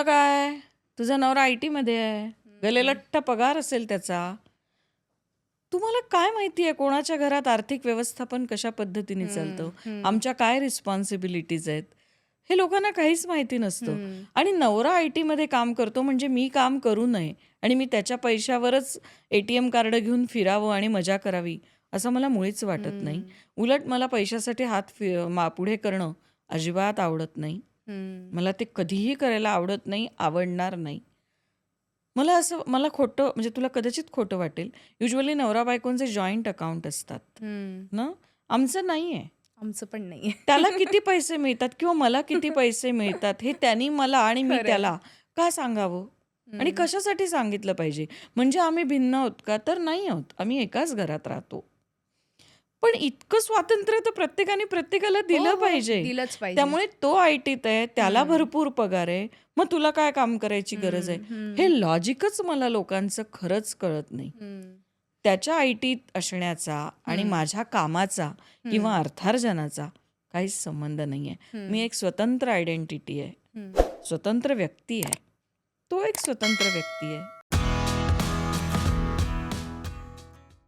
तुला काय, तुझा नवरा IT मध्ये आहे, गलेलठ्ठ पगार असेल त्याचा. तुम्हाला काय माहिती आहे कोणाच्या घरात आर्थिक व्यवस्थापन कशा पद्धतीने चालतं, आमच्या काय रिस्पॉन्सिबिलिटीज आहेत, हे लोकांना काहीच माहिती नसतं. आणि नवरा IT मध्ये काम करतो म्हणजे मी काम करू नये आणि मी त्याच्या पैशावरच ATM कार्ड घेऊन फिरावं आणि मजा करावी असं मला मुळीच वाटत नाही. उलट मला पैशासाठी हात पुढे करणं अजिबात आवडत नाही. मला ते कधीही करायला आवडत नाही, आवडणार नाही. मला खोटं, म्हणजे तुला कदाचित खोटं वाटेल, युजली नवरा बायकोंचे जॉईंट अकाउंट असतात ना, आमचं नाहीये. आमचं पण नाही. त्याला किती पैसे मिळतात किंवा मला किती पैसे मिळतात हे त्यांनी मला आणि मी खरंय. त्याला का सांगावं आणि कशासाठी सांगितलं पाहिजे? म्हणजे आम्ही भिन्न आहोत का? तर नाही आहोत, आम्ही एकाच घरात राहतो. पण इतकं स्वातंत्र्य तर प्रत्येकाने प्रत्येकाला दिलं पाहिजे. दिलंच पाहिजे. त्यामुळे तो ITत आहे, त्याला भरपूर पगार आहे, मग तुला काय काम करायची गरज आहे? हे लॉजिकच मला लोकांचं खरंच कळत नाही. त्याच्या ITत असण्याचा आणि माझ्या कामाचा किंवा अर्थार्जनाचा काहीच संबंध नाहीये. मी एक स्वतंत्र आयडेंटिटी आहे, स्वतंत्र व्यक्ती आहे. तो एक स्वतंत्र व्यक्ती आहे.